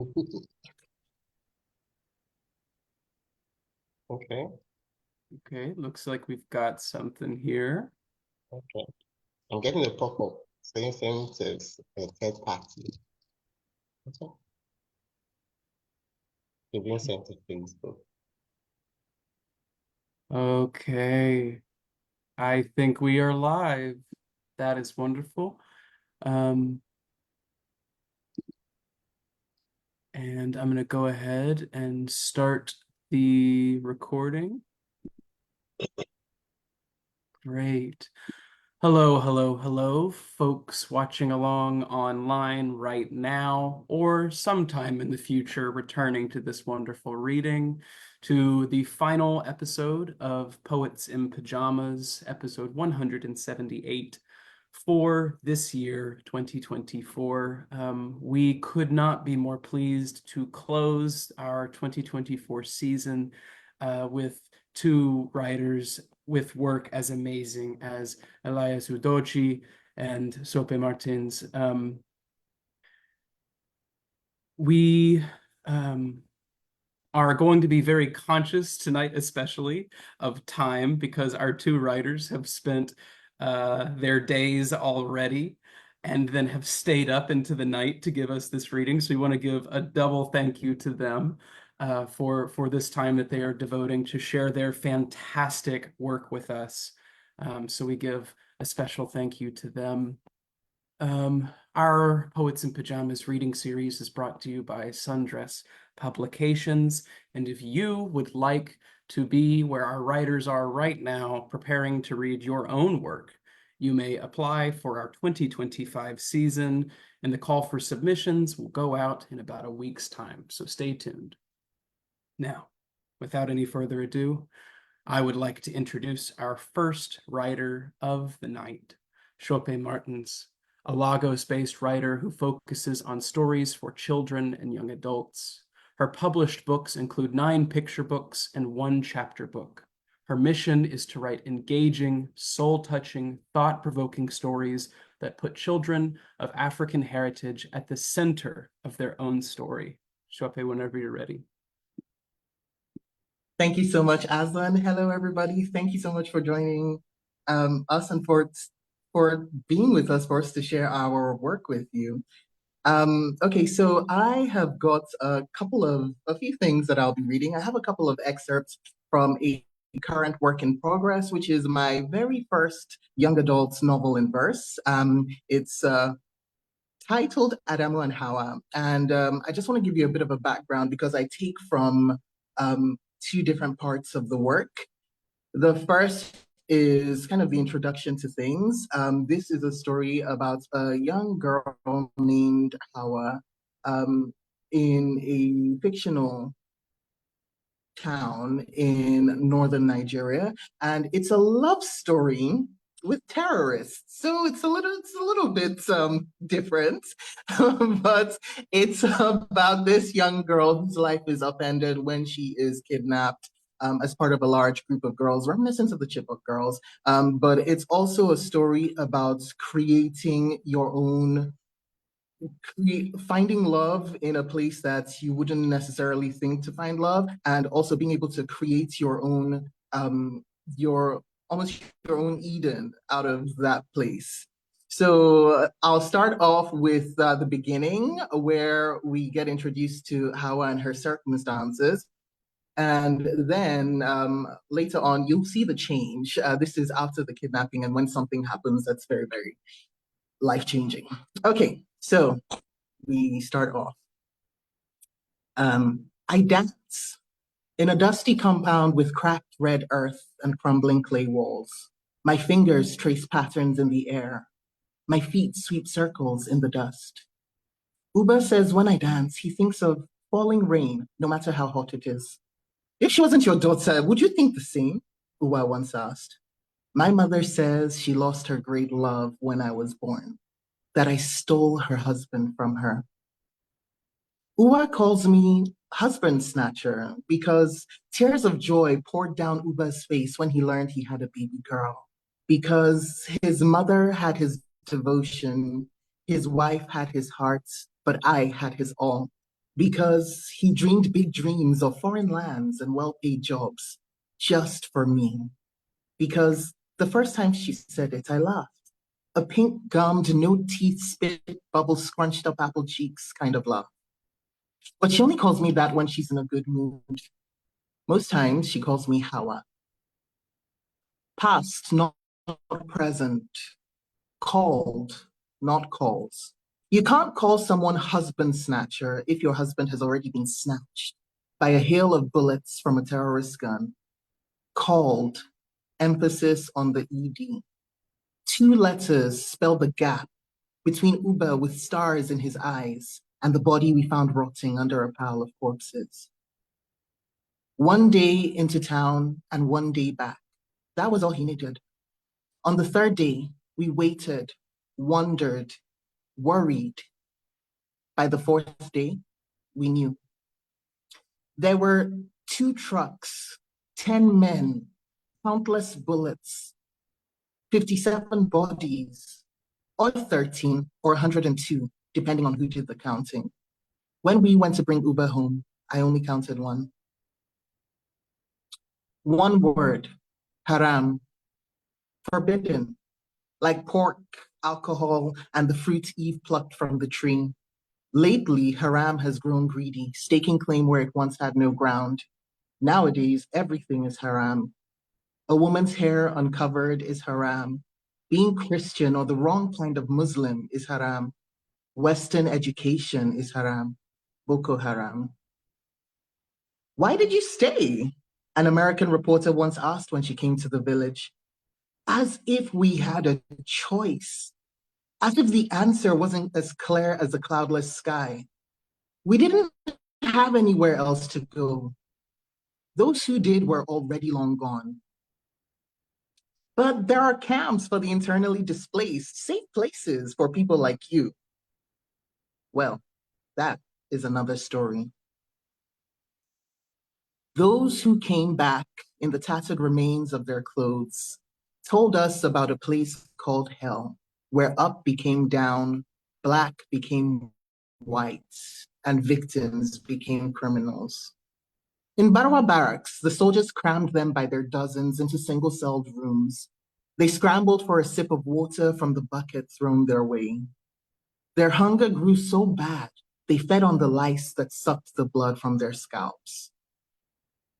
Okay, Okay, looks like we've got something here. okay. I'm getting a pop-up saying says a third party. Okay. You've been sent to Facebook. Okay, I think we are live. That is wonderful. Um, and I'm going to go ahead and start the recording. Great. Hello, hello, hello, folks watching along online right now or sometime in the future returning to this wonderful reading, to the final episode of Poets in Pajamas, episode 178 for this year, 2024. We could not be more pleased to close our 2024 season with two writers with work as amazing as Elias Udo-Ochi and Sope Martins. We are going to be very conscious tonight, especially of time, because our two writers have spent their days already and then have stayed up into the night to give us this reading. So we want to give a double thank you to them for this time that they are devoting to share their fantastic work with us. So we give a special thank you to them. Our Poets in Pajamas reading series is brought to you by Sundress Publications. And if you would like to be where our writers are right now, preparing to read your own work, you may apply for our 2025 season, and the call for submissions will go out in about a week's time. So stay tuned. Now, without any further ado, I would like to introduce our first writer of the night, Sope Martins, a Lagos-based writer who focuses on stories for children and young adults. Her published books include 9 picture books and 1 chapter book. Her mission is to write engaging, soul-touching, thought-provoking stories that put children of African heritage at the center of their own story. Sope, whenever you're ready. Thank you so much, Aslan. Hello, everybody. Thank you so much for joining us and for being with us, for us to share our work with you. Okay, so I have got a few things that I'll be reading. I have a couple of excerpts from a current work in progress, which is my very first young adult novel in verse. It's titled Adamu and Hawa, and I just want to give you a bit of a background because I take from 2 different parts of the work. The first is kind of the introduction to things. This is a story about a young girl named Hawa in a fictional town in northern Nigeria, and it's a love story with terrorists. So it's a little bit different, but it's about this young girl whose life is upended when she is kidnapped as part of a large group of girls, reminiscent of the Chippewa girls. But it's also a story about creating your own finding love in a place that you wouldn't necessarily think to find love, and also being able to create your own your almost your own Eden out of that place. So I'll start off with the beginning, where we get introduced to Hawa and her circumstances. And then later on, you'll see the change. This is after the kidnapping and when something happens that's very, very life changing. Okay, so we start off. I dance in a dusty compound with cracked red earth and crumbling clay walls. My fingers trace patterns in the air. My feet sweep circles in the dust. Uber says when I dance, he thinks of falling rain, no matter how hot it is. If she wasn't your daughter, would you think the same? Uber once asked. My mother says she lost her great love when I was born, that I stole her husband from her. Uwa calls me husband snatcher because tears of joy poured down Uba's face when he learned he had a baby girl. Because his mother had his devotion, his wife had his heart, but I had his all. because he dreamed big dreams of foreign lands and well-paid jobs just for me. Because the first time she said it, I laughed. A pink gummed, no teeth, spit bubble, scrunched up apple cheeks kind of laugh. But she only calls me that when she's in a good mood. Most times she calls me Hawa. Past, not present. Called, not calls. You can't call someone husband snatcher if your husband has already been snatched by a hail of bullets from a terrorist gun. Called, emphasis on the ED. 2 letters spell the gap between Uba with stars in his eyes and the body we found rotting under a pile of corpses. 1 day into town and 1 day back. That was all he needed. On the 3rd day, we waited, wondered, worried. By the 4th day, we knew. There were 2 trucks, 10 men, countless bullets, 57 bodies, or 13 or 102, depending on who did the counting. When we went to bring Uber home, I only counted 1. 1 word, haram, forbidden, like pork, alcohol, and the fruit Eve plucked from the tree. Lately, haram has grown greedy, staking claim where it once had no ground. Nowadays, everything is haram. A woman's hair uncovered is haram. Being Christian or the wrong kind of Muslim is haram. Western education is haram. Boko Haram. Why did you stay? An American reporter once asked when she came to the village. As if we had a choice. As if the answer wasn't as clear as a cloudless sky. We didn't have anywhere else to go. Those who did were already long gone. But there are camps for the internally displaced, safe places for people like you. Well, that is another story. Those who came back in the tattered remains of their clothes told us about a place called hell, where up became down, black became white, and victims became criminals. In Barwa barracks, the soldiers crammed them by their dozens into single-celled rooms. They scrambled for a sip of water from the bucket thrown their way. Their hunger grew so bad, they fed on the lice that sucked the blood from their scalps.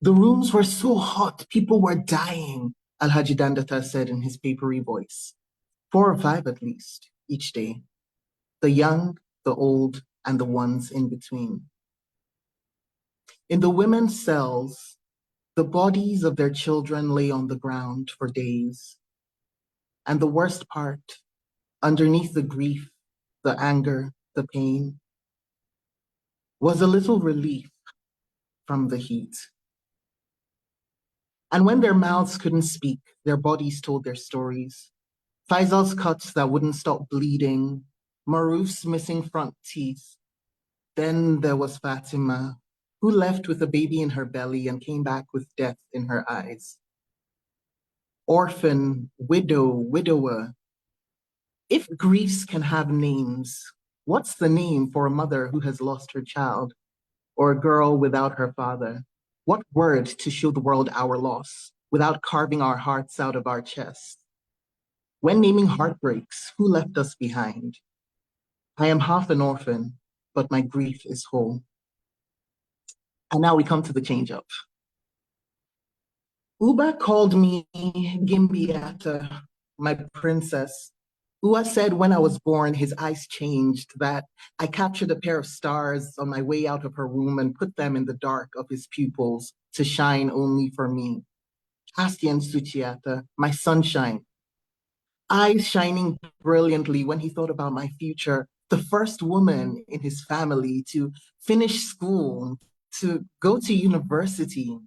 The rooms were so hot, people were dying, Alhaji Dandata said in his papery voice. 4 or 5 at least, each day. The young, the old, and the ones in between. In the women's cells, the bodies of their children lay on the ground for days. And the worst part, underneath the grief, the anger, the pain, was a little relief from the heat. And when their mouths couldn't speak, their bodies told their stories. Faisal's cuts that wouldn't stop bleeding, Maruf's missing front teeth. Then there was Fatima, who left with a baby in her belly and came back with death in her eyes. Orphan, widow, widower. If griefs can have names, what's the name for a mother who has lost her child, or a girl without her father? What word to show the world our loss without carving our hearts out of our chests? When naming heartbreaks, who left us behind? I am half an orphan, but my grief is whole. And now we come to the change up. Uba called me Gimbiata, my princess. Ua said when I was born, his eyes changed, that I captured a pair of stars on my way out of her womb and put them in the dark of his pupils to shine only for me. Astian Suchiata, my sunshine. Eyes shining brilliantly when he thought about my future, the first woman in his family to finish school, to go to university,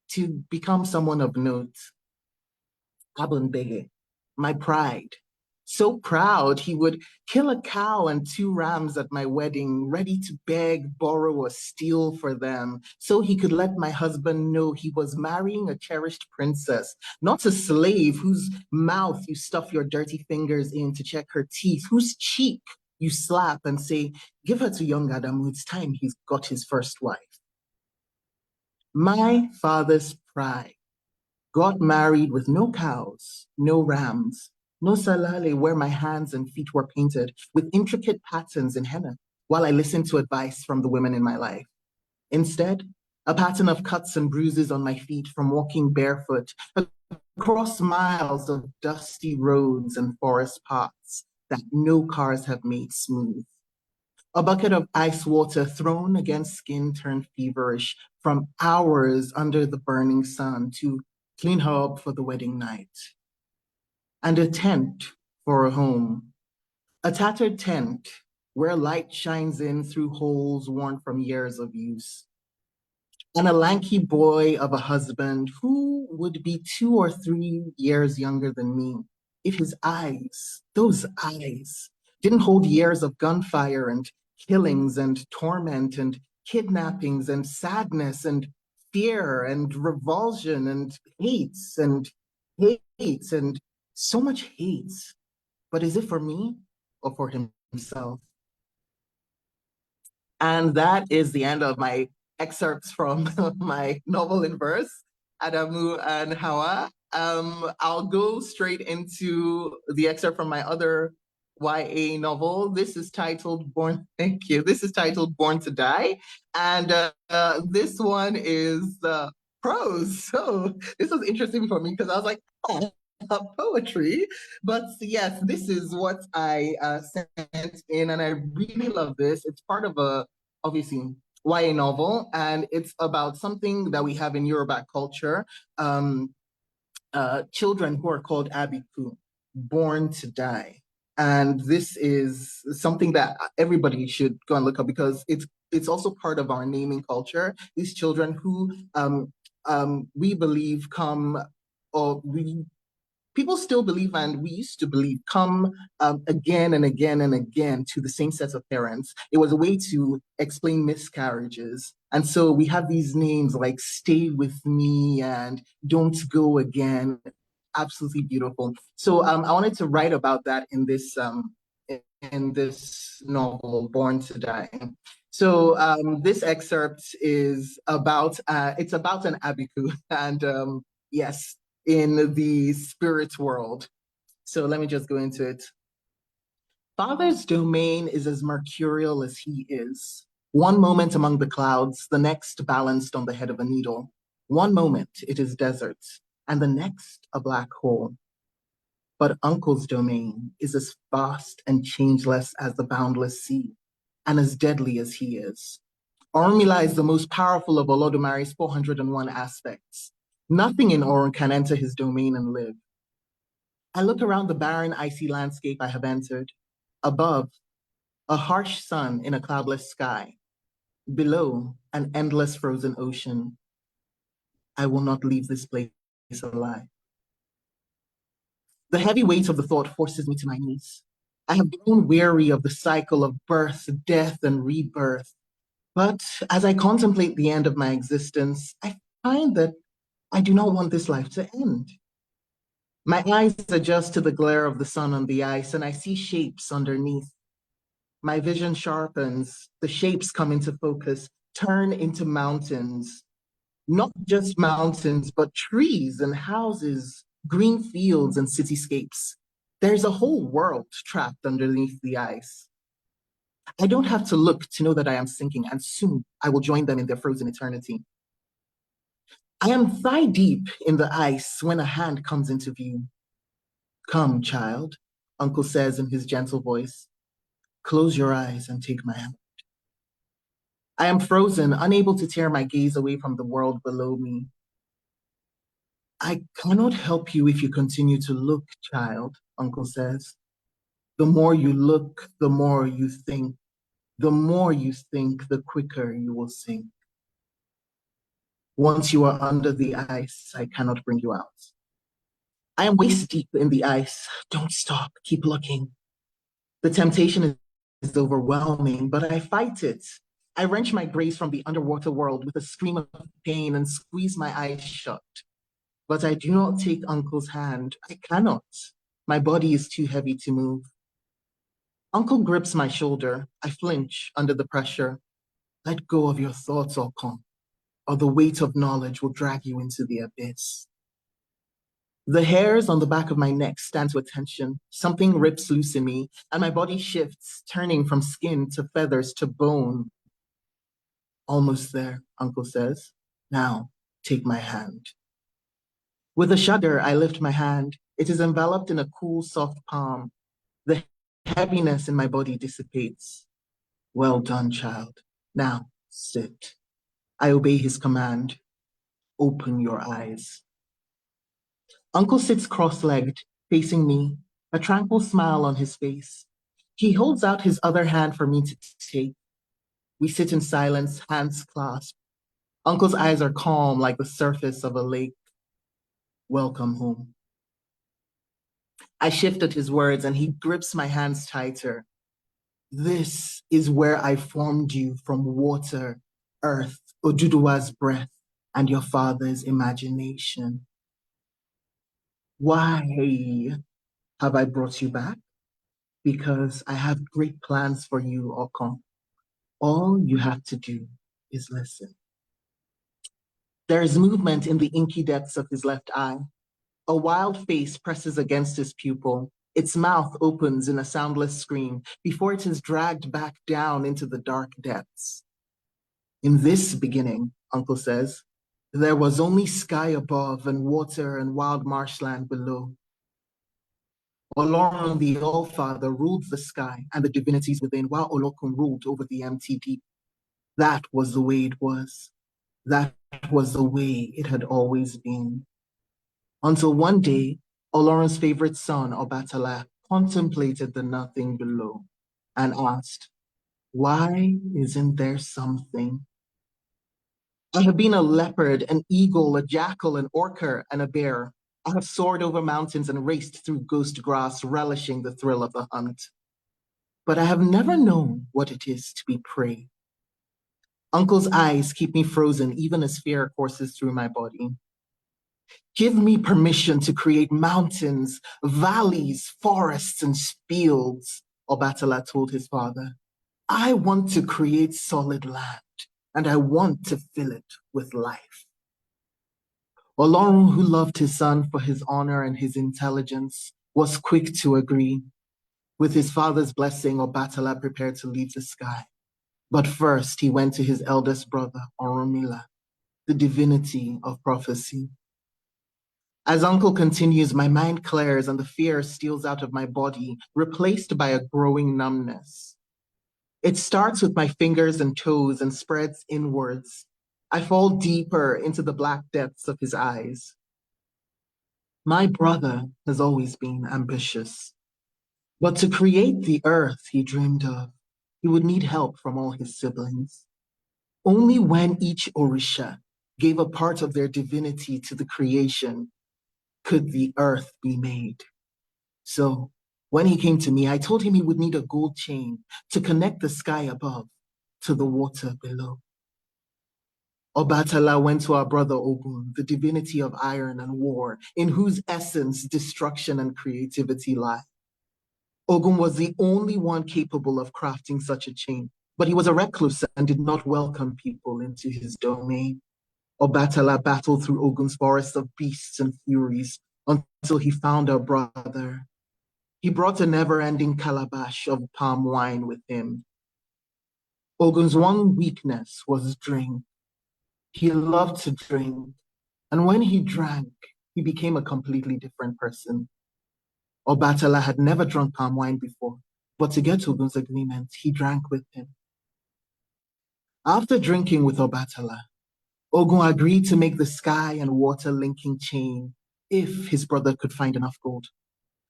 to become someone of note. Abunbege, my pride. So proud he would kill a cow and 2 rams at my wedding, ready to beg, borrow, or steal for them, so he could let my husband know he was marrying a cherished princess, not a slave whose mouth you stuff your dirty fingers in to check her teeth, whose cheek You slap and say, give her to young Adamu, it's time he's got his first wife. My father's pride got married with no cows, no rams, no salale where my hands and feet were painted with intricate patterns in henna while I listened to advice from the women in my life. Instead, a pattern of cuts and bruises on my feet from walking barefoot across miles of dusty roads and forest paths that no cars have made smooth. A bucket of ice water thrown against skin turned feverish from hours under the burning sun to clean her up for the wedding night. And a tent for a home, a tattered tent where light shines in through holes worn from years of use. And a lanky boy of a husband who would be 2 or 3 years younger than me if his eyes, those eyes, didn't hold years of gunfire and killings and torment and kidnappings and sadness and fear and revulsion and hates and hates and so much hates. But is it for me or for himself? And that is the end of my excerpts from my novel in verse, Adamu and Hawa. I'll go straight into the excerpt from my other YA novel. This is titled Born, thank you. This is titled Born to Die. And this one is prose. So this was interesting for me because I was like, oh, poetry. But yes, this is what I sent in, and I really love this. It's part of a, obviously, YA novel, and it's about something that we have in Yoruba culture. Children who are called Abiku, born to die. And this is something that everybody should go and look up because it's also part of our naming culture. These children who we believe come, or we people still believe, and we used to believe, come again and again and again to the same set of parents. It was a way to explain miscarriages. And so we have these names like Stay With Me and Don't Go Again. Absolutely beautiful. So I wanted to write about that in this novel, Born to Die. So this excerpt is about it's about an abiku, and yes, in the spirit world. So let me just go into it. Father's domain is as mercurial as he is. One moment among the clouds, the next balanced on the head of a needle. One moment it is desert, and the next a black hole. But Uncle's domain is as vast and changeless as the boundless sea, and as deadly as he is. Orunmila is the most powerful of Olodumare's 401 aspects. Nothing in Orun can enter his domain and live. I look around the barren, icy landscape I have entered. Above, a harsh sun in a cloudless sky. Below, an endless frozen ocean. I will not leave this place alive. The heavy weight of the thought forces me to my knees. I have grown weary of the cycle of birth, death, and rebirth. But as I contemplate the end of my existence, I find that I do not want this life to end. My eyes adjust to the glare of the sun on the ice, and I see shapes underneath. My vision sharpens, the shapes come into focus, turn into mountains. Not just mountains, but trees and houses, green fields and cityscapes. There's a whole world trapped underneath the ice. I don't have to look to know that I am sinking, and soon I will join them in their frozen eternity. I am thigh deep in the ice when a hand comes into view. Come, child, Uncle says in his gentle voice. Close your eyes and take my hand. I am frozen, unable to tear my gaze away from the world below me. I cannot help you if you continue to look, child, Uncle says. The more you look, the more you think. The more you think, the quicker you will sink. Once you are under the ice, I cannot bring you out. I am waist deep in the ice. Don't stop, keep looking. The temptation is overwhelming, but I fight it. I wrench my grace from the underwater world with a scream of pain and squeeze my eyes shut. But I do not take Uncle's hand. I cannot. My body is too heavy to move. Uncle grips my shoulder. I flinch under the pressure. Let go of your thoughts, Okon, or the weight of knowledge will drag you into the abyss. The hairs on the back of my neck stand to attention. Something rips loose in me, and my body shifts, turning from skin to feathers to bone. Almost there, Uncle says. Now, take my hand. With a shudder, I lift my hand. It is enveloped in a cool, soft palm. The heaviness in my body dissipates. Well done, child. Now, sit. I obey his command. Open your eyes. Uncle sits cross-legged, facing me, a tranquil smile on his face. He holds out his other hand for me to take. We sit in silence, hands clasped. Uncle's eyes are calm like the surface of a lake. Welcome home. I shift at his words and he grips my hands tighter. This is where I formed you from water, earth, Oduduwa's breath, and your father's imagination. Why have I brought you back? Because I have great plans for you, Okon. All you have to do is listen. There is movement in the inky depths of his left eye. A wild face presses against his pupil. Its mouth opens in a soundless scream before it is dragged back down into the dark depths. In this beginning, Uncle says, there was only sky above and water and wild marshland below. Olorun, the All-Father, ruled the sky and the divinities within, while Olokun ruled over the empty deep. That was the way it was. That was the way it had always been. Until one day, Olorun's favorite son, Obatala, contemplated the nothing below and asked, why isn't there something? I have been a leopard, an eagle, a jackal, an orca, and a bear. I have soared over mountains and raced through ghost grass, relishing the thrill of the hunt. But I have never known what it is to be prey. Uncle's eyes keep me frozen even as fear courses through my body. Give me permission to create mountains, valleys, forests, and fields, Obatala told his father. I want to create solid land, and I want to fill it with life. Olorun, who loved his son for his honor and his intelligence, was quick to agree. With his father's blessing, Obatala prepared to leave the sky. But first, he went to his eldest brother, Orunmila, the divinity of prophecy. As Uncle continues, my mind clears and the fear steals out of my body, replaced by a growing numbness. It starts with my fingers and toes and spreads inwards. I fall deeper into the black depths of his eyes. My brother has always been ambitious, but to create the earth he dreamed of, he would need help from all his siblings. Only when each Orisha gave a part of their divinity to the creation could the earth be made. So when he came to me, I told him he would need a gold chain to connect the sky above to the water below. Obatala went to our brother Ogun, the divinity of iron and war, in whose essence destruction and creativity lie. Ogun was the only one capable of crafting such a chain, but he was a recluse and did not welcome people into his domain. Obatala battled through Ogun's forest of beasts and furies until he found our brother. He brought a never-ending calabash of palm wine with him. Ogun's one weakness was drink. He loved to drink, and when he drank, he became a completely different person. Obatala had never drunk palm wine before, but to get Ogun's agreement, he drank with him. After drinking with Obatala, Ogun agreed to make the sky and water linking chain if his brother could find enough gold.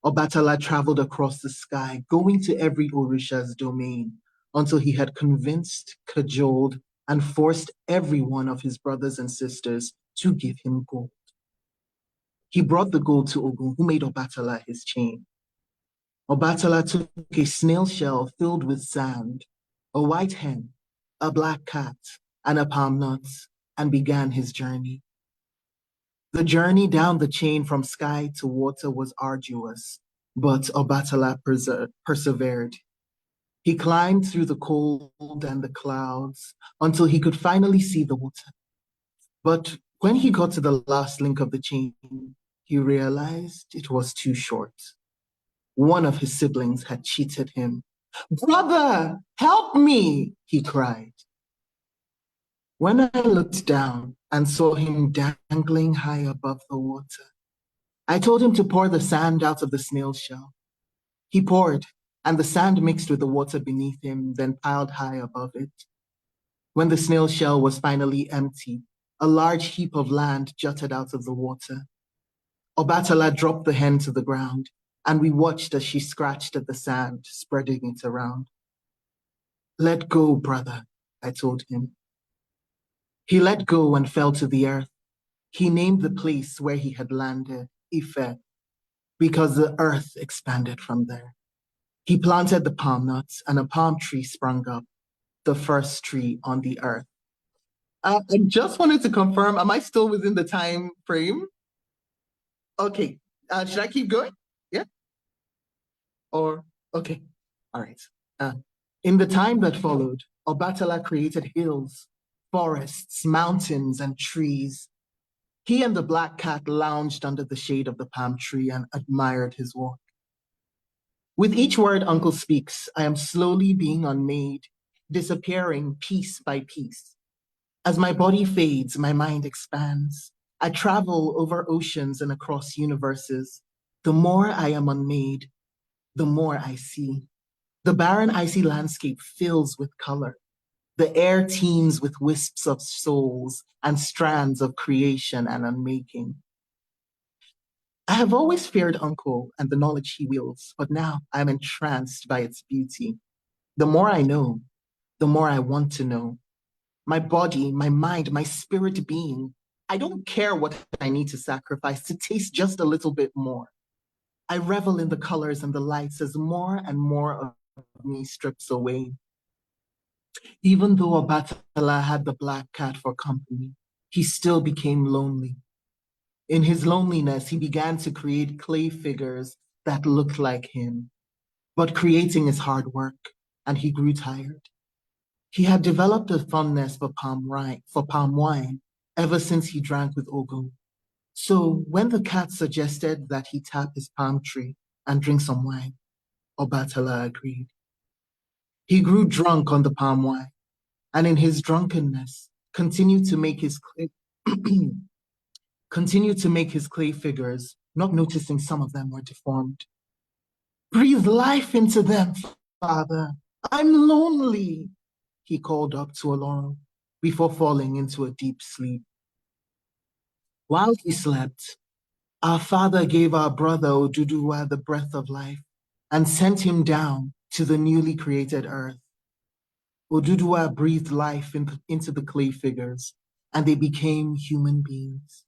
Obatala traveled across the sky, going to every Orisha's domain until he had convinced, cajoled, and forced every one of his brothers and sisters to give him gold. He brought the gold to Ogun, who made Obatala his chain. Obatala took a snail shell filled with sand, a white hen, a black cat, and a palm nut, and began his journey. The journey down the chain from sky to water was arduous, but Obatala persevered. He climbed through the cold and the clouds until he could finally see the water. But when he got to the last link of the chain, he realized it was too short. One of his siblings had cheated him. "Brother, help me!" he cried. When I looked down and saw him dangling high above the water, I told him to pour the sand out of the snail shell. He poured, and the sand mixed with the water beneath him, then piled high above it. When the snail shell was finally empty, a large heap of land jutted out of the water. Obatala dropped the hen to the ground, and we watched as she scratched at the sand, spreading it around. "Let go, brother," I told him. He let go and fell to the earth. He named the place where he had landed Ife, because the earth expanded from there. He planted the palm nuts, and a palm tree sprung up, the first tree on the earth. I just wanted to confirm, am I still within the time frame? Okay, should I keep going? Yeah? Or, okay, all right. In the time that followed, Obatala created hills, forests, mountains, and trees. He and the black cat lounged under the shade of the palm tree and admired his work. With each word Uncle speaks, I am slowly being unmade, disappearing piece by piece. As my body fades, my mind expands. I travel over oceans and across universes. The more I am unmade, the more I see. The barren, icy landscape fills with color. The air teems with wisps of souls and strands of creation and unmaking. I have always feared Uncle and the knowledge he wields, but now I am entranced by its beauty. The more I know, the more I want to know. My body, my mind, my spirit being. I don't care what I need to sacrifice to taste just a little bit more. I revel in the colors and the lights as more and more of me strips away. Even though Obatala had the black cat for company, he still became lonely. In his loneliness, he began to create clay figures that looked like him. But creating is hard work, and he grew tired. He had developed a fondness for palm wine ever since he drank with Ogo. So when the cat suggested that he tap his palm tree and drink some wine, Obatala agreed. He grew drunk on the palm wine, and in his drunkenness, continued to make his clay figures, not noticing some of them were deformed. "Breathe life into them, Father. I'm lonely," he called up to Oloro before falling into a deep sleep. While he slept, our father gave our brother Oduduwa the breath of life and sent him down to the newly created earth. Oduduwa breathed life into the clay figures, and they became human beings.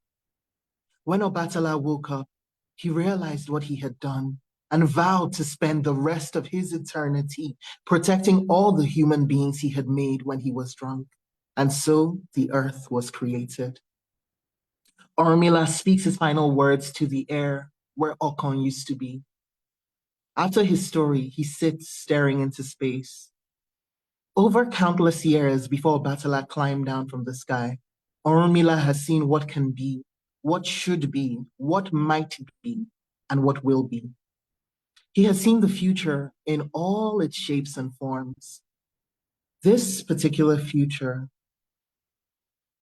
When Obatala woke up, he realized what he had done and vowed to spend the rest of his eternity protecting all the human beings he had made when he was drunk. And so the earth was created. Ormila speaks his final words to the air where Okon used to be. After his story, he sits staring into space. Over countless years before Batala climbed down from the sky, Ormila has seen what can be, what should be, what might be, and what will be. He has seen the future in all its shapes and forms. This particular future,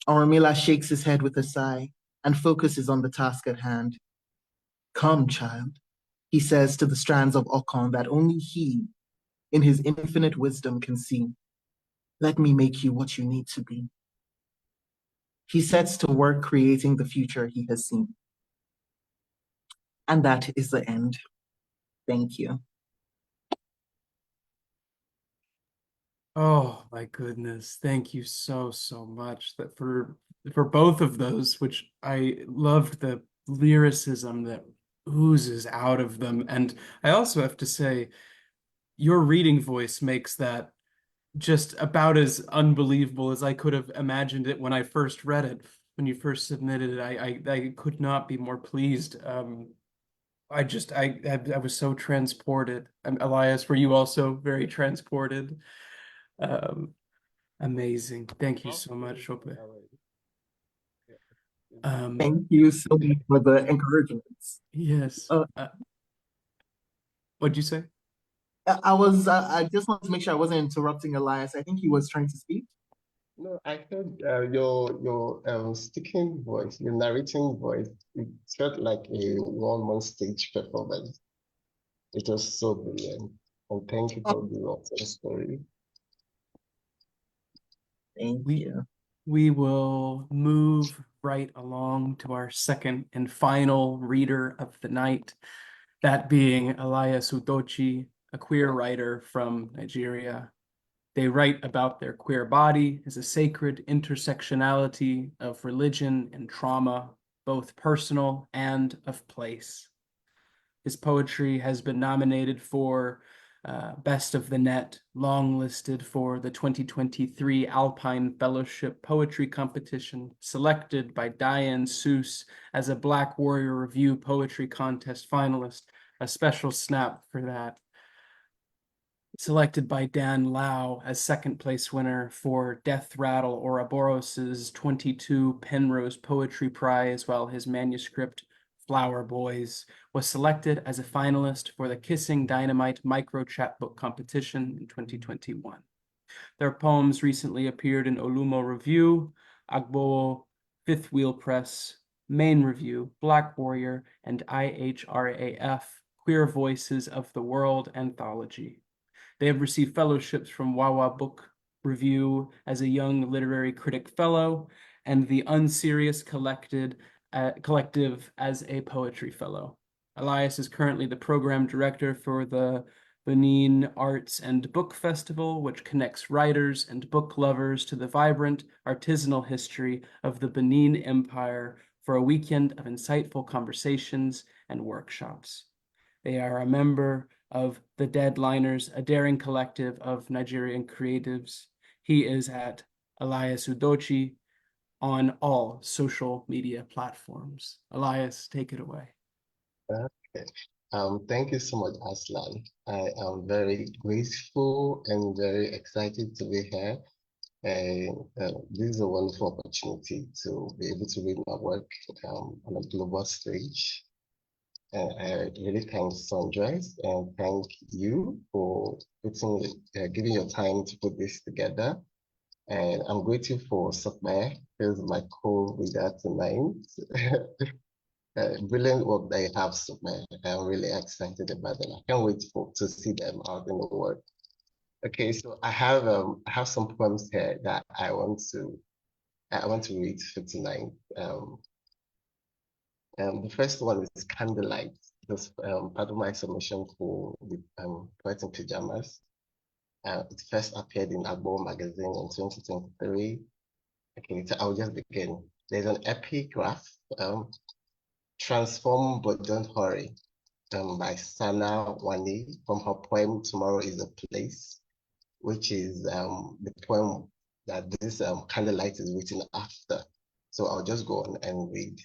Ormila shakes his head with a sigh and focuses on the task at hand. "Come, child," he says to the strands of Okon that only he, in his infinite wisdom, can see. "Let me make you what you need to be." He sets to work creating the future he has seen. And that is the end. Thank you. Oh my goodness. Thank you so, so much that for both of those, which I loved the lyricism that oozes out of them. And I also have to say, your reading voice makes that just about as unbelievable as I could have imagined it when I first read it. When you first submitted it, I could not be more pleased. I was so transported. Elias, were you also very transported? Um, Amazing. Thank you so much, Sope. Thank you so much for the encouragements. Yes. Uh, What'd you say? I just wanted to make sure I wasn't interrupting Elias. I think he was trying to speak. No, I heard your speaking voice, your narrating voice. It felt like a one-man stage performance. It was so brilliant. And thank you Oh, for the awesome story. thank We you. we will move right along to our second and final reader of the night, that being Elias Udo-Ochi, a queer writer from Nigeria. They write about their queer body as a sacred intersectionality of religion and trauma, both personal and of place. His poetry has been nominated for Best of the Net, longlisted for the 2023 Alpine Fellowship Poetry Competition, selected by Diane Seuss as a Black Warrior Review Poetry Contest finalist. A special snap for that. Selected by Dan Lau as second place winner for Death Rattle Ouroboros's 22 Penrose Poetry Prize, while his manuscript Flower Boys was selected as a finalist for the Kissing Dynamite Micro Chapbook Competition in 2021. Their poems recently appeared in Olumo Review, Agbo, Fifth Wheel Press, Main Review, Black Warrior, and IHRAF, Queer Voices of the World Anthology. They have received fellowships from Wawa Book Review as a Young Literary Critic Fellow and the Unserious Collective as a Poetry Fellow. Elias is currently the program director for the Benin Arts and Book Festival, which connects writers and book lovers to the vibrant artisanal history of the Benin Empire for a weekend of insightful conversations and workshops. They are a member of the Deadliners, a daring collective of Nigerian creatives. He is at Elias Udo-Ochi on all social media platforms. Elias, take it away. Okay. Thank you so much, Aslan. I am very grateful and very excited to be here. And this is a wonderful opportunity to be able to read my work on a global stage. And I really thank Sundress and thank you for giving your time to put this together. And I'm grateful for Sope, who's my co-reader tonight. Brilliant work that you have, Sope. I'm really excited about them. I can't wait to see them out in the world. Okay, so I have some poems here that I want to read for tonight. The first one is Candlelight. This part of my submission for the Poet in Pajamas. It first appeared in Agbo magazine in 2023. Okay, so I'll just begin. There's an epigraph, Transform But Don't Hurry, by Sana Wani from her poem Tomorrow is a Place, which is the poem that this candlelight is written after. So I'll just go on and read.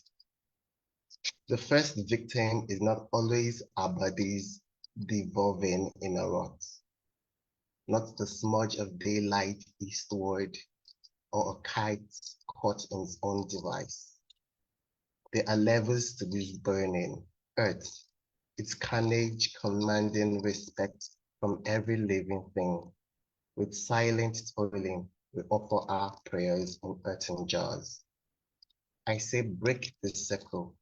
The first victim is not always our bodies devolving in a rot, not the smudge of daylight eastward or a kite caught in its own device. There are levels to this burning earth, its carnage commanding respect from every living thing. With silent toiling, we offer our prayers in earthen jars. I say break the circle.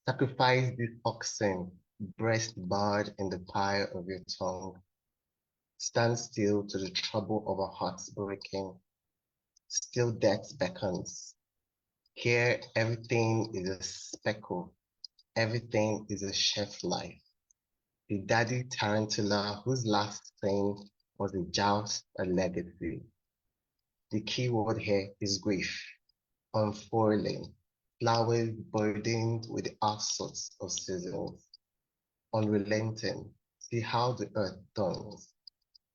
Sacrifice this oxen, breast barred in the fire of your tongue. Stand still to the trouble of our hearts breaking. Still death beckons. Here everything is a speckle. Everything is a chef life. The daddy tarantula whose last thing was a joust, a legacy. The key word here is grief, unfurling, flowers burdened with all sorts of seasons, unrelenting. See how the earth turns,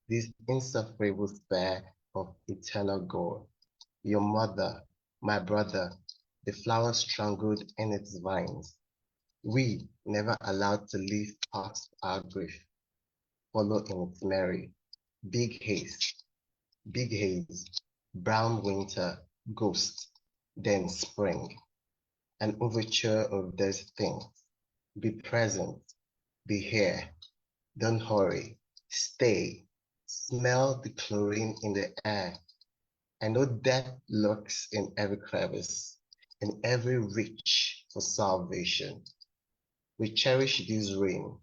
this insufferable spare of eternal God. Your mother, my brother, the flower strangled in its vines, We never allowed to leave past our grief, follow in its merry. Big big haze, brown winter, ghost, then spring, an overture of those things. Be present, be here, don't hurry, stay, smell the chlorine in the air. I know death lurks in every crevice, in every reach for salvation. We cherish this rain.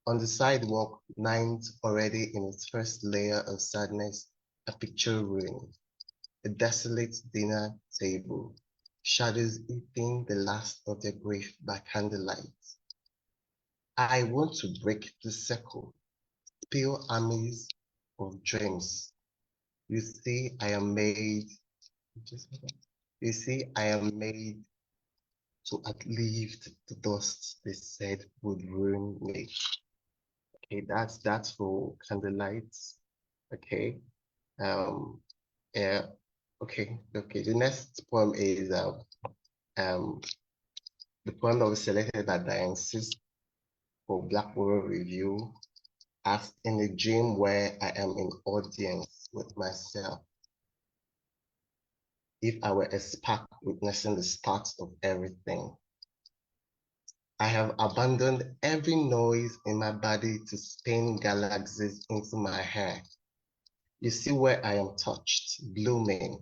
On the sidewalk, night already in its first layer of sadness, a picture ruined. A desolate dinner table, shadows eating the last of their grief by candlelight. I want to break the circle, spill armies of dreams. You see, I am made, you see, I am made to outlive the dust they said would ruin me. Okay, that's for candlelight. Okay. Yeah. Okay. The next poem is um the poem that was selected by Diane Sis for Black World Review as in a dream where I am in audience with myself. If I were a spark witnessing the start of everything, I have abandoned every noise in my body to spin galaxies into my hair. You see where I am touched, blooming,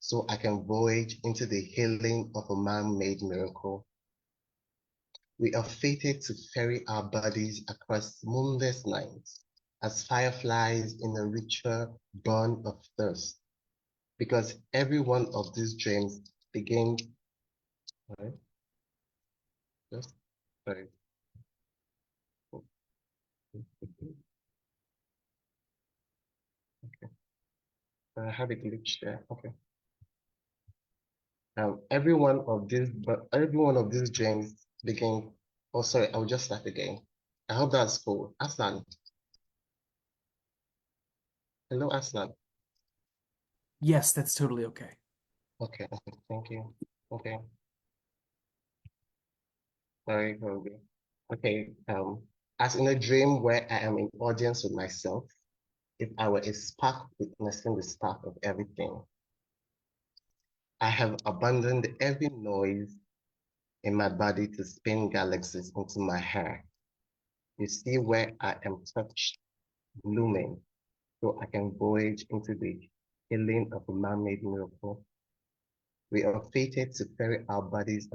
so I can voyage into the healing of a man-made miracle. We are fated to ferry our bodies across moonless nights as fireflies in a ritual burn of thirst, because every one of these dreams begins. Sorry, just sorry. Okay, I have a glitch there. Okay. Every one of these dreams begin. Oh, sorry, I'll just start again. I hope that's cool. Aslan, hello, Aslan. Yes, that's totally okay. Okay, thank you. Okay, sorry, okay. Okay, as in a dream where I am in audience with myself, if I were a spark witnessing the start of everything, I have abandoned every noise in my body to spin galaxies into my hair. You see where I am touched, blooming, so I can voyage into the healing of a man-made miracle. We are fated to ferry our bodies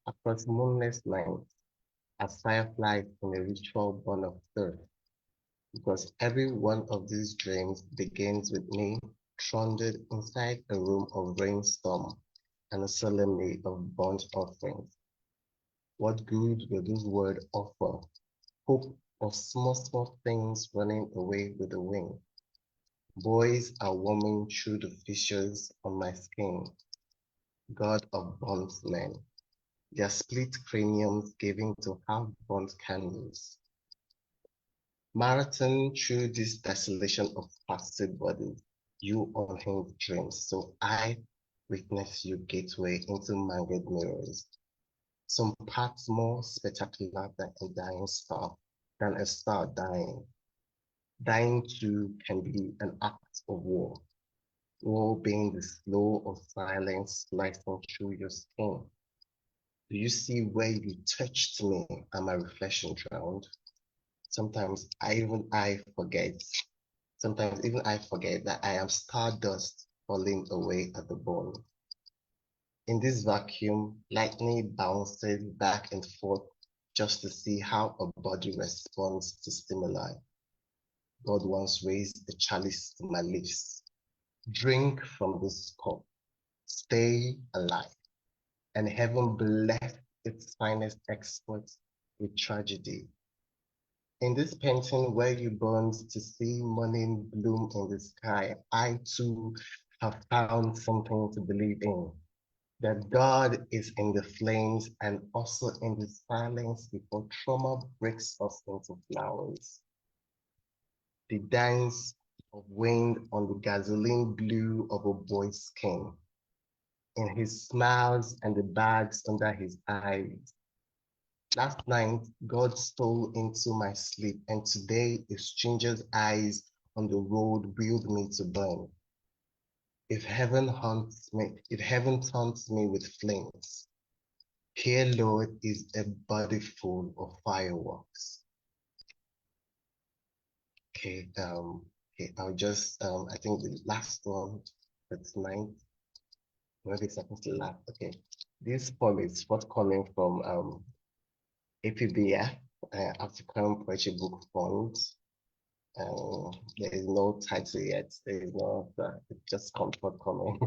across moonless nights as fireflies in a ritual burn of thirst, because every one of these dreams begins with me stranded inside a room of rainstorm and a solemnity of burnt offerings. What good will this word offer? Hope of small things running away with the wind. Boys are warming through the fissures on my skin. God of bondsmen, their split craniums giving to half-burnt candles. Marathon through this desolation of fasted bodies, you unhinged dreams, so I witness you gateway into mangled mirrors. Some parts more spectacular than a star dying. Dying too can be an act of war. War being the slow of silence slicing through your skin. Do you see where you touched me and my reflection drowned? Sometimes I forget. Sometimes even I forget that I am stardust falling away at the bone. In this vacuum, lightning bounces back and forth just to see how a body responds to stimuli. God once raised a chalice to my lips. Drink from this cup. Stay alive. And heaven blessed its finest exports with tragedy. In this painting where you burned to see morning bloom in the sky, I too have found something to believe in. That God is in the flames and also in the silence before trauma breaks us into flowers. The dance of wind on the gasoline blue of a boy's skin, in his smiles and the bags under his eyes. Last night, God stole into my sleep, and today a stranger's eyes on the road willed me to burn. If heaven haunts me with flames, here, Lord, is a body full of fireworks. Okay, I'll just I think the last one, that's ninth, maybe second to last. Okay. This poem is forthcoming from APBF, African Poetry Book Fund. There is no title yet. There is no, it's just forthcoming.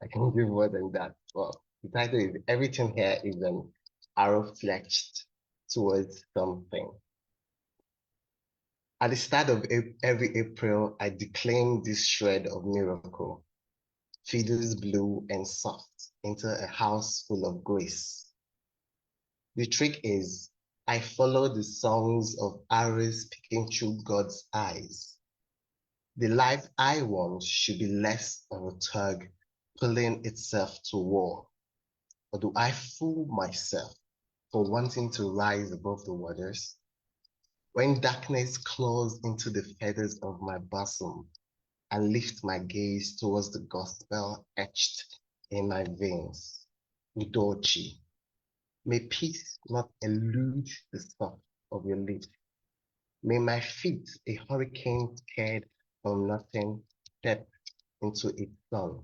I can give more than that. Well, the title is Everything Here is an Arrow Fletched Towards Something. At the start of every April, I declaim this shred of miracle. Fiddles blue and soft into a house full of grace. The trick is, I follow the songs of arrows peeking through God's eyes. The life I want should be less of a tug pulling itself to war. Or do I fool myself for wanting to rise above the waters? When darkness claws into the feathers of my bosom, I lift my gaze towards the gospel etched in my veins. Udo-Ochi. May peace not elude the soft of your lips. May my feet, a hurricane scared from nothing, step into its sun.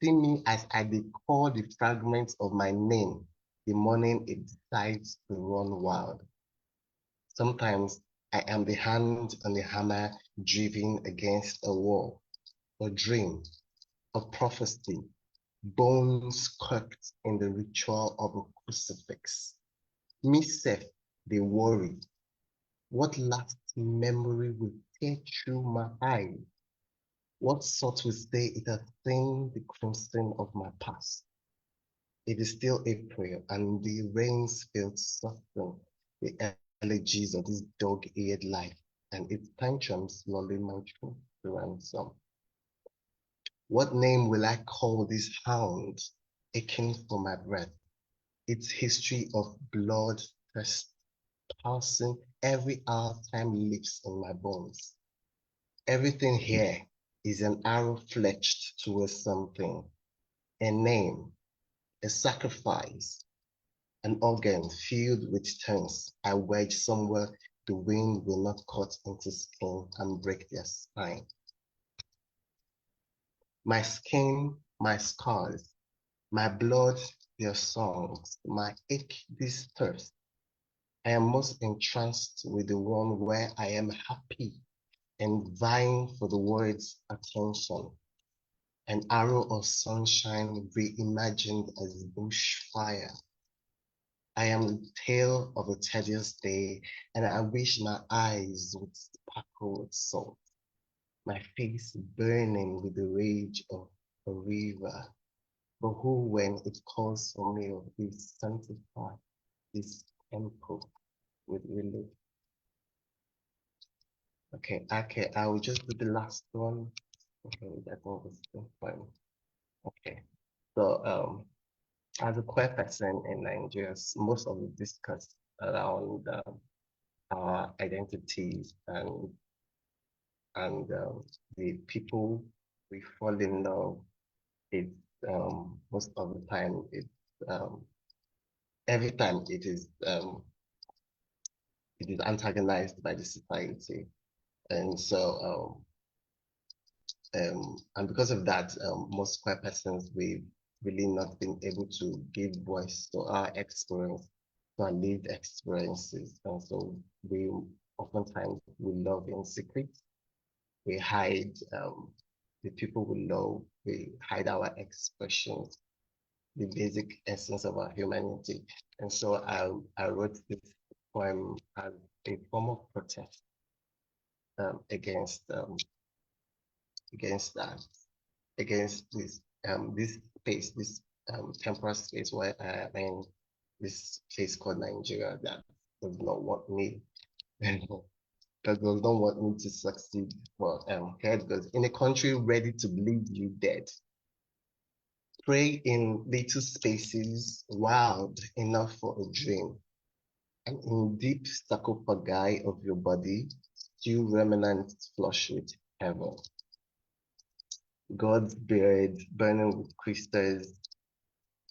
See me as I decor the fragments of my name the morning it decides to run wild. Sometimes I am the hand on the hammer driven against a wall, a dream, a prophecy, bones cooked in the ritual of a crucifix. Myself, they worry. What last memory will tear through my eyes? What sort will say it has seen the crimson of my past? It is still April, and the rains feel to soften the elegies of this dog-eared life, and its tantrums lulling my truth to ransom. What name will I call this hound aching for my breath? Its history of blood thirst pulsing every hour time lives in my bones. Everything here is an arrow fletched towards something, a name, a sacrifice, an organ filled with turns I wedge somewhere the wind will not cut into skin and break their spine. My skin, my scars, my blood, their songs, my ache, this thirst. I am most entranced with the one where I am happy and vying for the word's attention. An arrow of sunshine reimagined as bushfire. I am the tale of a tedious day, and I wish my eyes would sparkle with salt, my face burning with the rage of a river. But who, when it calls for me, will sanctify this temple with relief? Okay, I will just do the last one. Okay, that one was fine. Okay, so as a queer person in Nigeria, most of the discuss around our identities and the people we fall in love. It's most of the time um, every time it is antagonized by the society, and so and because of that, most queer persons we've really not been able to give voice to our experience, to our lived experiences, and so we oftentimes we love in secret. We hide the people we love. We hide our expressions, the basic essence of our humanity. And so I wrote this poem as a form of protest against that, against this space, this temporal space where I am in, this place called Nigeria that does not want me, that does not want me to succeed. Well, here it goes. In a country ready to bleed you dead, pray in little spaces, wild enough for a dream. And in deep sarcophagi of your body, still remnants flush with heaven. God's beard burning with crystals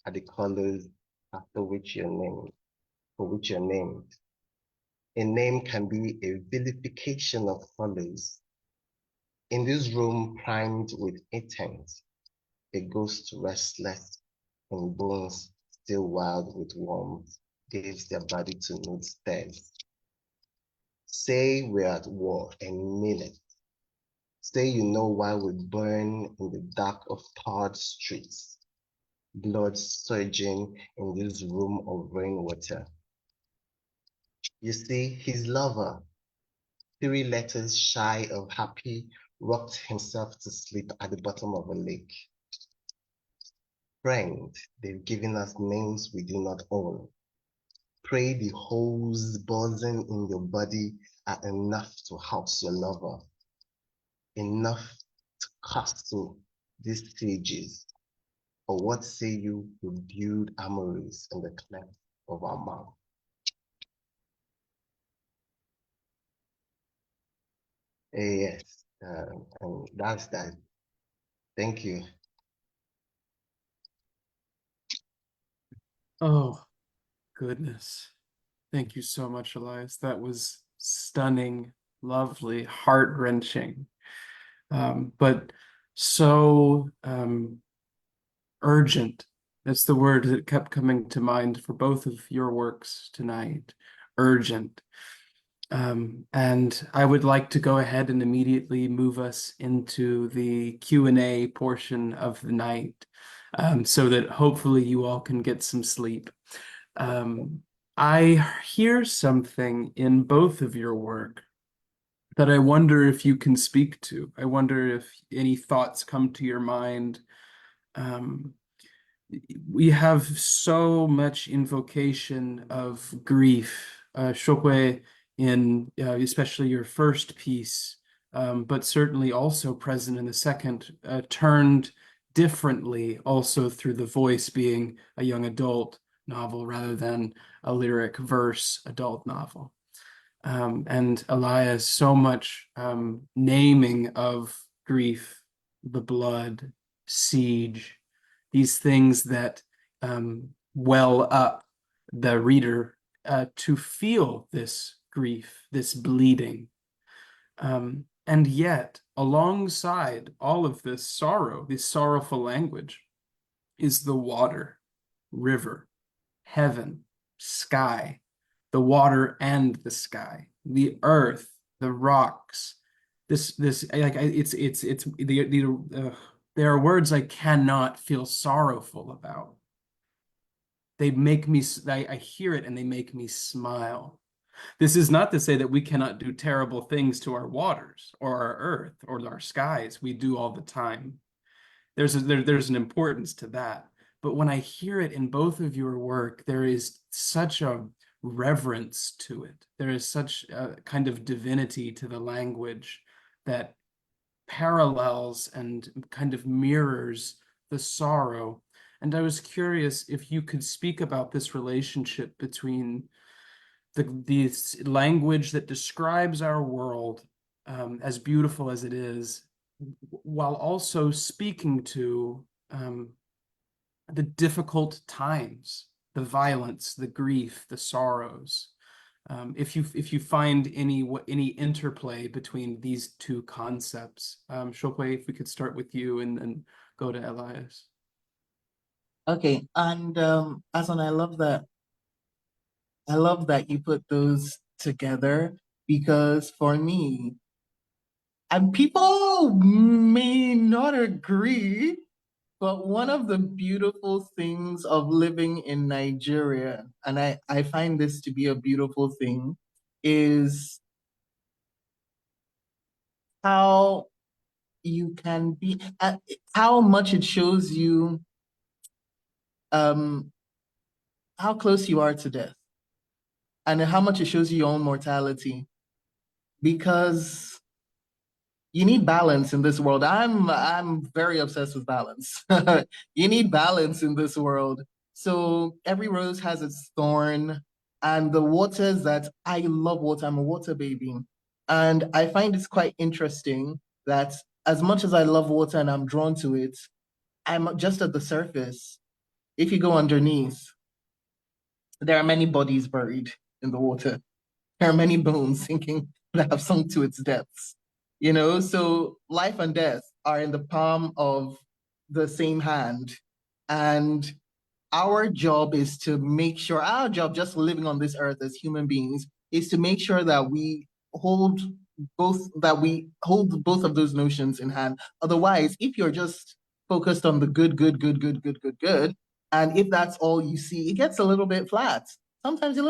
are the colors after which you're named, for which you're named. A name can be a vilification of follies. In this room primed with intent, a ghost restless in bones still wild with warmth gives their body to nude stares. Say we're at war and mean it. Say you know why we burn in the dark of tarred streets, blood surging in this room of rainwater. You see, his lover, 3 letters shy of happy, rocked himself to sleep at the bottom of a lake. Friend, they've given us names we do not own. Pray the holes buzzing in your body are enough to house your lover, enough to castle these sieges. Or what say you to build armories in the cleft of our mouth? Yes, and that's that. Thank you. Oh, goodness. Thank you so much, Elias. That was stunning, lovely, heart-wrenching, but so urgent. That's the word that kept coming to mind for both of your works tonight. Urgent. And I would like to go ahead and immediately move us into the Q&A portion of the night, so that hopefully you all can get some sleep. I hear something in both of your work that I wonder if you can speak to. I wonder if any thoughts come to your mind. Um, we have so much invocation of grief. Sope, in especially your first piece, but certainly also present in the second, turned differently also through the voice being a young adult novel rather than a lyric verse adult novel. And Elias, so much naming of grief, the blood, siege, these things that well up the reader to feel this grief, this bleeding. And yet, alongside all of this sorrow, this sorrowful language, is the water, river, heaven, sky, the water and the sky, the earth, the rocks. This like it's there are words I cannot feel sorrowful about. They make me, I hear it and they make me smile. This is not to say that we cannot do terrible things to our waters or our earth or our skies. We do all the time. There's an importance to that. But when I hear it in both of your work, there is such a reverence to it. There is such a kind of divinity to the language that parallels and kind of mirrors the sorrow. And I was curious if you could speak about this relationship between the language that describes our world, as beautiful as it is, while also speaking to the difficult times, the violence, the grief, the sorrows. If you find any interplay between these two concepts, Sope, if we could start with you and then go to Elias. Okay, and Asan, I love that. I love that you put those together because for me, and people may not agree, but one of the beautiful things of living in Nigeria, and I find this to be a beautiful thing, is how you can be, how much it shows you um, how close you are to death, and how much it shows you your own mortality. Because you need balance in this world. I'm very obsessed with balance. You need balance in this world. So every rose has its thorn. and the waters that I love water, I'm a water baby. And I find it's quite interesting that as much as I love water and I'm drawn to it, I'm just at the surface. If you go underneath, there are many bodies buried in the water. There are many bones sinking that have sunk to its depths. So life and death are in the palm of the same hand. And our job is to make sure, our job just living on this earth as human beings is to make sure that hold we hold both of those notions in hand. Otherwise, if you're just focused on the good, good, good, good, good, good, good, and if that's all you see, it gets a little bit flat. Sometimes you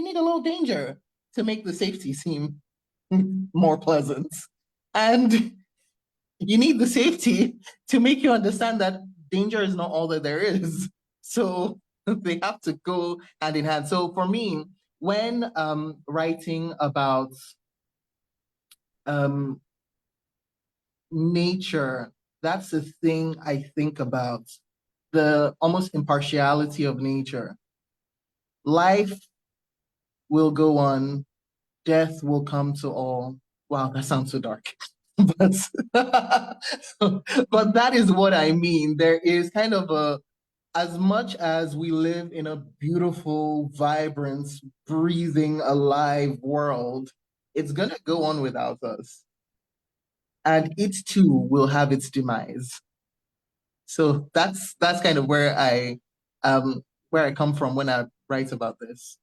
need a little danger to make the safety seem more pleasant. And you need the safety to make you understand that danger is not all that there is. So they have to go hand in hand. So for me, when writing about um, nature, that's the thing I think about, the almost impartiality of nature. Life will go on, death will come to all. Wow, that sounds so dark. But but that is what I mean. There is kind of as much as we live in a beautiful, vibrant, breathing, alive world, it's gonna go on without us. And it too will have its demise. So that's kind of where I come from when I write about this.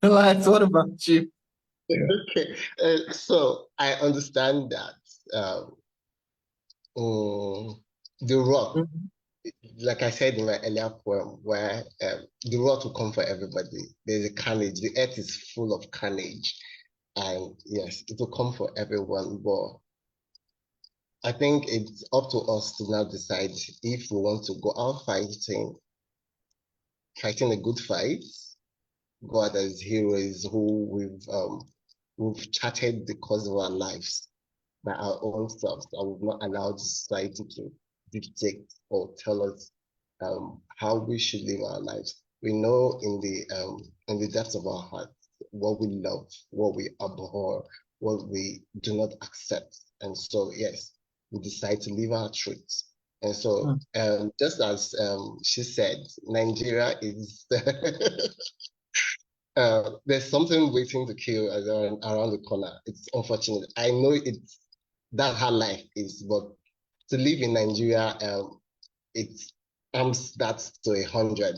Elias, what about you? Okay, so I understand that the rot, Mhm. like I said in my earlier poem, where the rot will come for everybody. There's a carnage. The earth is full of carnage, and yes, it will come for everyone. But I think it's up to us to now decide if we want to go out fighting a good fight, go out as heroes who we've charted the course of our lives by our own selves, and we've not allowed society to dictate or tell us how we should live our lives. We know in the depths of our hearts what we love, what we abhor, what we do not accept. And so, yes, we decide to live our truths. And so, just as she said, Nigeria is there's something waiting to kill around the corner. It's unfortunate. I know that's how life is, but to live in Nigeria, it's that's to 100.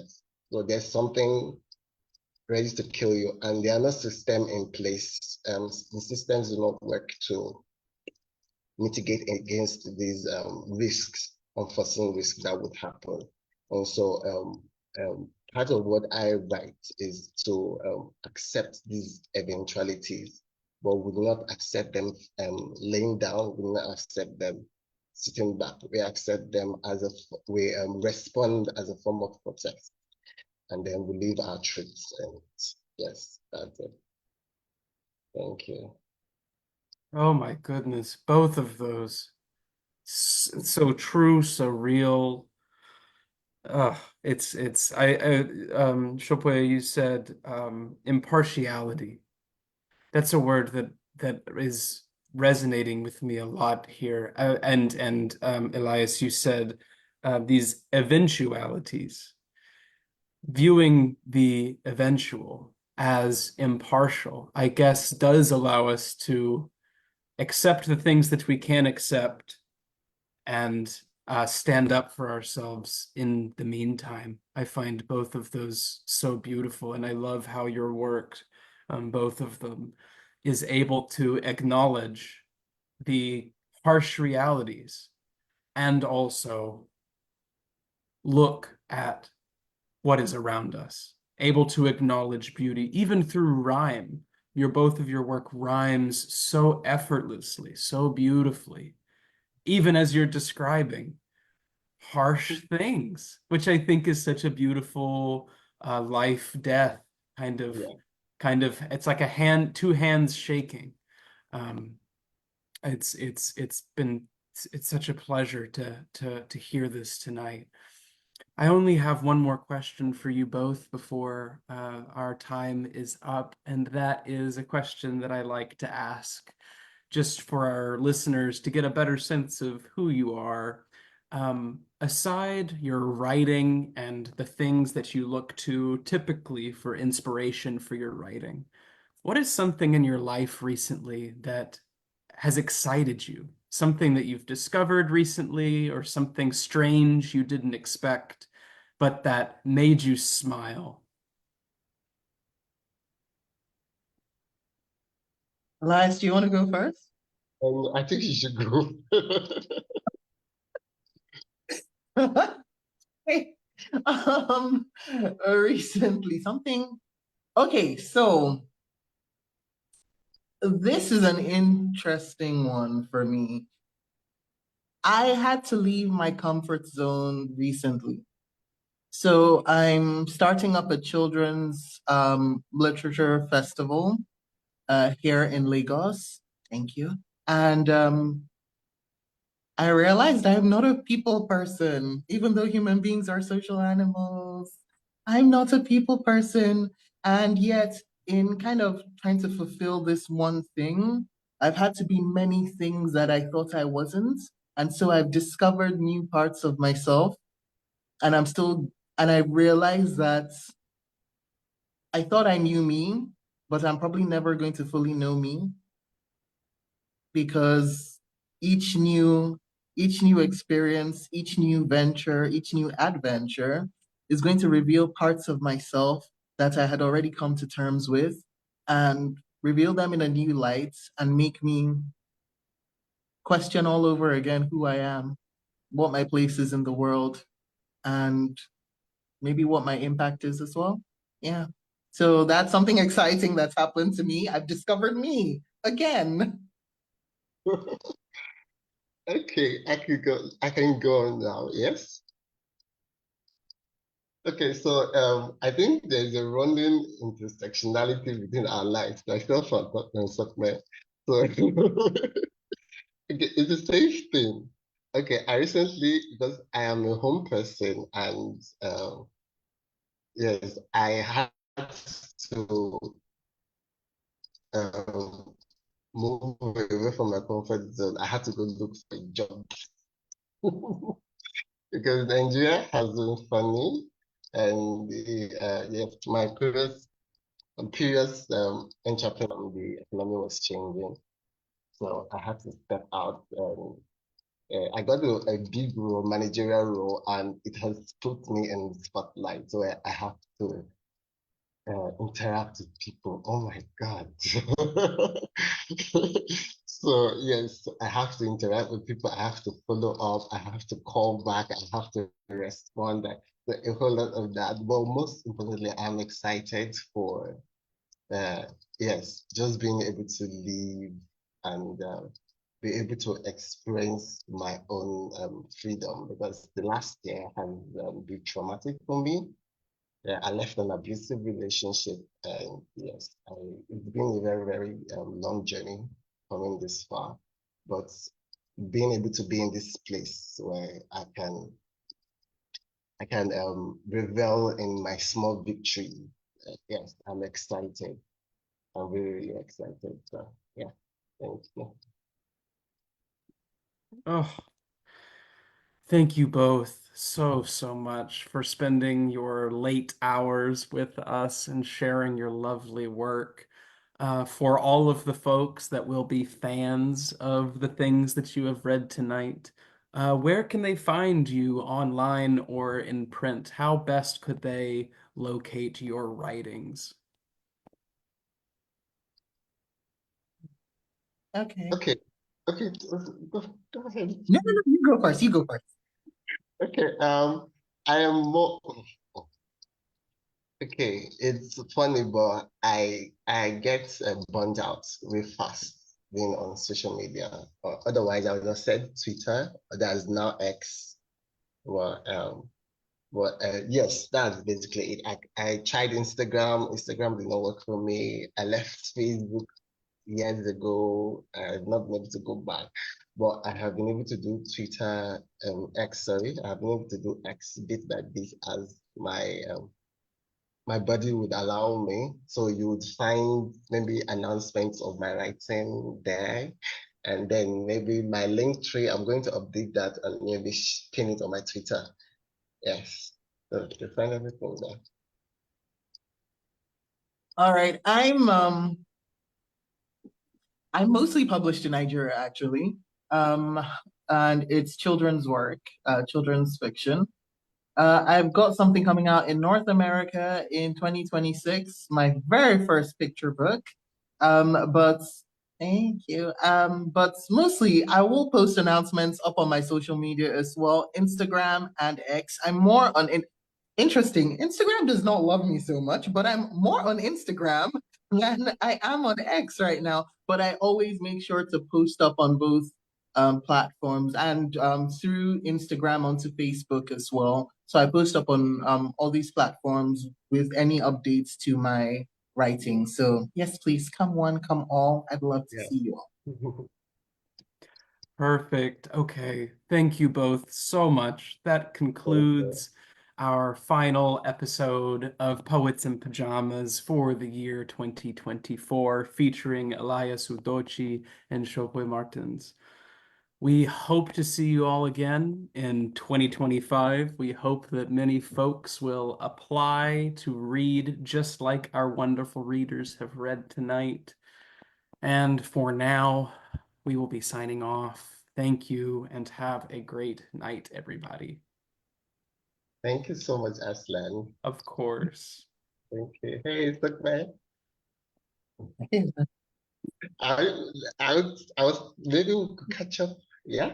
So there's something ready to kill you, and there are no system in place. The systems do not work to mitigate against these risks, unforeseen risks that would happen. And so part of what I write is to accept these eventualities, but we do not accept them laying down, we do not accept them sitting back. We accept them we respond as a form of protest, and then we live our truths. And yes, that's it. Thank you. Oh my goodness, both of those. So true, so real. It's Sope, you said impartiality. That's a word that is resonating with me a lot here. And Elias, you said these eventualities, viewing the eventual as impartial, I guess does allow us to accept the things that we can accept and stand up for ourselves in the meantime. I find both of those so beautiful, and I love how your work, both of them, is able to acknowledge the harsh realities and also look at what is around us, able to acknowledge beauty, even through rhyme. Both of your work rhymes so effortlessly, so beautifully, even as you're describing harsh things, which I think is such a beautiful life death kind of Yeah. it's like two hands shaking. Um, it's been it's such a pleasure to hear this tonight. I only have one more question for you both before our time is up, and that is a question that I like to ask just for our listeners to get a better sense of who you are. Aside your writing and the things that you look to typically for inspiration for your writing, what is something in your life recently that has excited you? Something that you've discovered recently, or something strange you didn't expect, but that made you smile? Elias, do you want to go first? I think you should go. Hey, um, recently something. Okay, so this is an interesting one for me. I had to leave my comfort zone recently. So I'm starting up a children's literature festival here in Lagos. Thank you. And I realized I'm not a people person, even though human beings are social animals. I'm not a people person. And yet, in kind of trying to fulfill this one thing, I've had to be many things that I thought I wasn't. And so I've discovered new parts of myself. And and I realized that I thought I knew me, but I'm probably never going to fully know me because each new each new experience, each new venture, each new adventure is going to reveal parts of myself that I had already come to terms with and reveal them in a new light and make me question all over again who I am, what my place is in the world, and maybe what my impact is as well. Yeah. So that's something exciting that's happened to me. I've discovered me again. Okay, I could go. I can go on now. Yes. Okay, so I think there's a running intersectionality within our lives, myself and Sokme. So okay, it's the same thing. Okay, I recently, because I am a home person, and yes, I had to um, move away from my comfort zone. I had to go look for a job because Nigeria has been funny, and yes, my previous entrepreneur, the economy was changing, so I had to step out. I got a big role, managerial role, and it has put me in the spotlight. So I have to interact with people. Oh my God. So yes, I have to interact with people. I have to follow up. I have to call back. I have to respond. So a whole lot of that. But most importantly, I'm excited for uh, yes, just being able to live and be able to experience my own freedom because the last year has been traumatic for me. Yeah, I left an abusive relationship, and yes, it's been a very, very long journey coming this far. But being able to be in this place where I can revel in my small victory. Yes, I'm excited. I'm really, really excited. So yeah, thank you. Oh, thank you both so, so much for spending your late hours with us and sharing your lovely work. For all of the folks that will be fans of the things that you have read tonight, where can they find you online or in print? How best could they locate your writings? Okay. Okay, okay, go ahead. No, no, no, you go first. You go first. Okay, I am more. Okay, it's funny, but I get burnt out real fast being on social media. Or otherwise, I would have said Twitter. That is now X. Well, yes, that's basically it. I tried Instagram. Instagram did not work for me. I left Facebook years ago. I've not been able to go back. but I have been able to do Twitter, X, sorry. I have been able to do X bit by bit as my body would allow me. So you would find maybe announcements of my writing there. And then maybe my link tree, I'm going to update that and maybe pin it on my Twitter. Yes. So you find everything there. All right. I'm mostly published in Nigeria actually. And it's children's work, children's fiction. I've got something coming out in North America in 2026, my very first picture book. But thank you. But mostly I will post announcements up on my social media as well, Instagram and X. I'm more on interesting. Instagram does not love me so much, but I'm more on Instagram than I am on X right now. But I always make sure to post up on both platforms and through Instagram onto Facebook as well. So I post up on all these platforms with any updates to my writing. So yes, please come one, come all. I'd love to see you all. Perfect. Okay. Thank you both so much. That concludes our final episode of Poets in Pajamas for the year 2024, featuring Elias Udo-Ochi and Sope Martins. We hope to see you all again in 2025. We hope that many folks will apply to read just like our wonderful readers have read tonight. And for now, we will be signing off. Thank you and have a great night, everybody. Thank you so much, Aslan. Of course. Thank you. Hey, look, man. I, I was, maybe we could catch up. Yeah?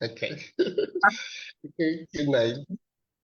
Okay. Okay, good night.